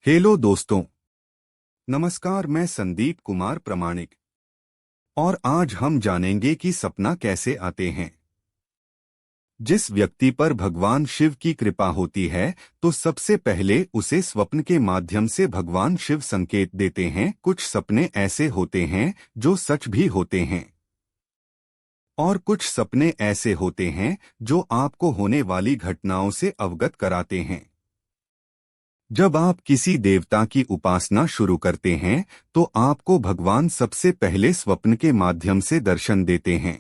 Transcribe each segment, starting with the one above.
Hello दोस्तों। नमस्कार, मैं संदीप कुमार प्रमाणिक और आज हम जानेंगे कि सपना कैसे आते हैं। जिस व्यक्ति पर भगवान शिव की कृपा होती है तो सबसे पहले उसे स्वप्न के माध्यम से भगवान शिव संकेत देते हैं। कुछ सपने ऐसे होते हैं जो सच भी होते हैं और कुछ सपने ऐसे होते हैं जो आपको होने वाली घटनाओं से अवगत कराते हैं। जब आप किसी देवता की उपासना शुरू करते हैं तो आपको भगवान सबसे पहले स्वप्न के माध्यम से दर्शन देते हैं।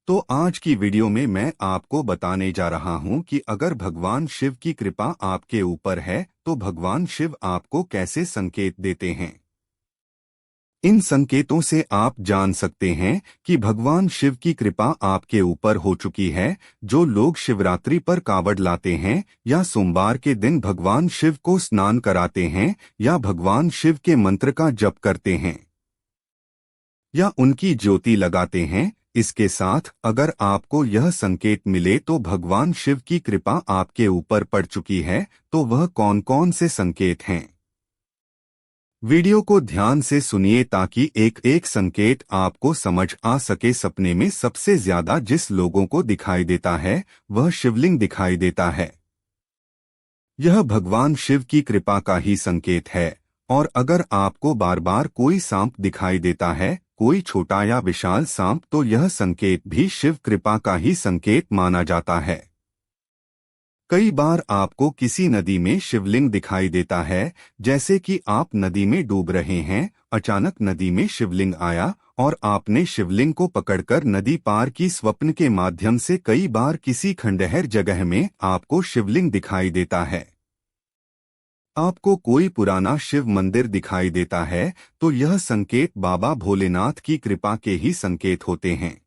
तो आज की वीडियो में मैं आपको बताने जा रहा हूं कि अगर भगवान शिव की कृपा आपके ऊपर है तो भगवान शिव आपको कैसे संकेत देते हैं। इन संकेतों से आप जान सकते हैं कि भगवान शिव की कृपा आपके ऊपर हो चुकी है। जो लोग शिवरात्रि पर कावड़ लाते हैं या सोमवार के दिन भगवान शिव को स्नान कराते हैं या भगवान शिव के मंत्र का जप करते हैं या उनकी ज्योति लगाते हैं, इसके साथ अगर आपको यह संकेत मिले तो भगवान शिव की कृपा आपके ऊपर पड़ चुकी है। तो वह कौन कौन से संकेत हैं, वीडियो को ध्यान से सुनिए ताकि एक एक संकेत आपको समझ आ सके। सपने में सबसे ज्यादा जिस लोगों को दिखाई देता है वह शिवलिंग दिखाई देता है। यह भगवान शिव की कृपा का ही संकेत है। और अगर आपको बार बार कोई सांप दिखाई देता है, कोई छोटा या विशाल सांप, तो यह संकेत भी शिव कृपा का ही संकेत माना जाता है। कई बार आपको किसी नदी में शिवलिंग दिखाई देता है, जैसे कि आप नदी में डूब रहे हैं, अचानक नदी में शिवलिंग आया और आपने शिवलिंग को पकड़कर नदी पार की। स्वप्न के माध्यम से कई बार किसी खंडहर जगह में आपको शिवलिंग दिखाई देता है। आपको कोई पुराना शिव मंदिर दिखाई देता है तो यह संकेत बाबा भोलेनाथ की कृपा के ही संकेत होते हैं।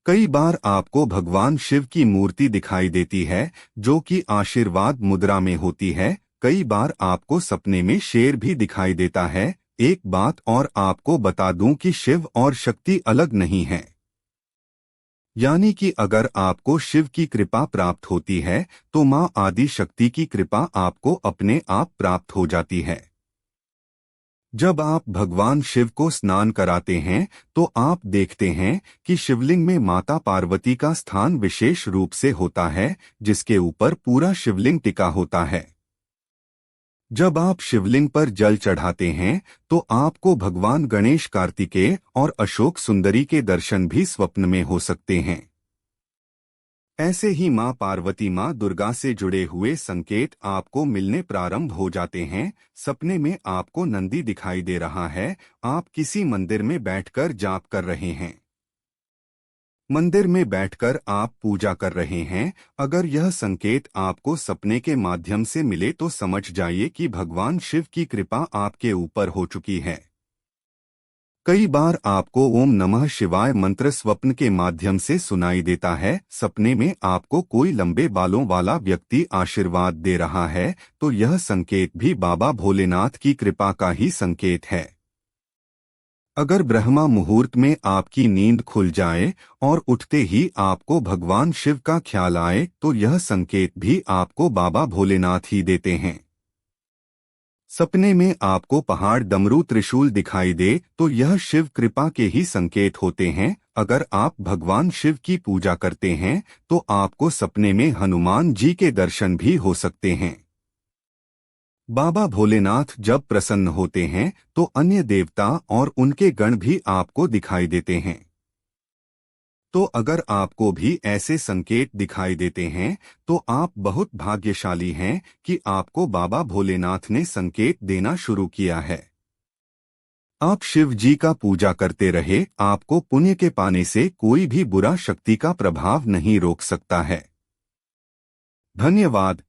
कई बार आपको भगवान शिव की मूर्ति दिखाई देती है जो कि आशीर्वाद मुद्रा में होती है। कई बार आपको सपने में शेर भी दिखाई देता है। एक बात और आपको बता दूं कि शिव और शक्ति अलग नहीं है, यानी कि अगर आपको शिव की कृपा प्राप्त होती है तो मां आदि शक्ति की कृपा आपको अपने आप प्राप्त हो जाती है। जब आप भगवान शिव को स्नान कराते हैं तो आप देखते हैं कि शिवलिंग में माता पार्वती का स्थान विशेष रूप से होता है, जिसके ऊपर पूरा शिवलिंग टिका होता है। जब आप शिवलिंग पर जल चढ़ाते हैं तो आपको भगवान गणेश, कार्तिकेय और अशोक सुंदरी के दर्शन भी स्वप्न में हो सकते हैं। ऐसे ही मां पार्वती, मां दुर्गा से जुड़े हुए संकेत आपको मिलने प्रारंभ हो जाते हैं। सपने में आपको नंदी दिखाई दे रहा है, आप किसी मंदिर में बैठकर जाप कर रहे हैं, मंदिर में बैठकर आप पूजा कर रहे हैं। अगर यह संकेत आपको सपने के माध्यम से मिले तो समझ जाइए कि भगवान शिव की कृपा आपके ऊपर हो चुकी है। कई बार आपको ओम नमः शिवाय मंत्र स्वप्न के माध्यम से सुनाई देता है। सपने में आपको कोई लंबे बालों वाला व्यक्ति आशीर्वाद दे रहा है तो यह संकेत भी बाबा भोलेनाथ की कृपा का ही संकेत है। अगर ब्रह्मा मुहूर्त में आपकी नींद खुल जाए और उठते ही आपको भगवान शिव का ख्याल आए तो यह संकेत भी आपको बाबा भोलेनाथ ही देते हैं। सपने में आपको पहाड़, डमरू, त्रिशूल दिखाई दे तो यह शिव कृपा के ही संकेत होते हैं। अगर आप भगवान शिव की पूजा करते हैं तो आपको सपने में हनुमान जी के दर्शन भी हो सकते हैं। बाबा भोलेनाथ जब प्रसन्न होते हैं तो अन्य देवता और उनके गण भी आपको दिखाई देते हैं। तो अगर आपको भी ऐसे संकेत दिखाई देते हैं तो आप बहुत भाग्यशाली हैं कि आपको बाबा भोलेनाथ ने संकेत देना शुरू किया है। आप शिव जी का पूजा करते रहे, आपको पुण्य के पाने से कोई भी बुरा शक्ति का प्रभाव नहीं रोक सकता है। धन्यवाद।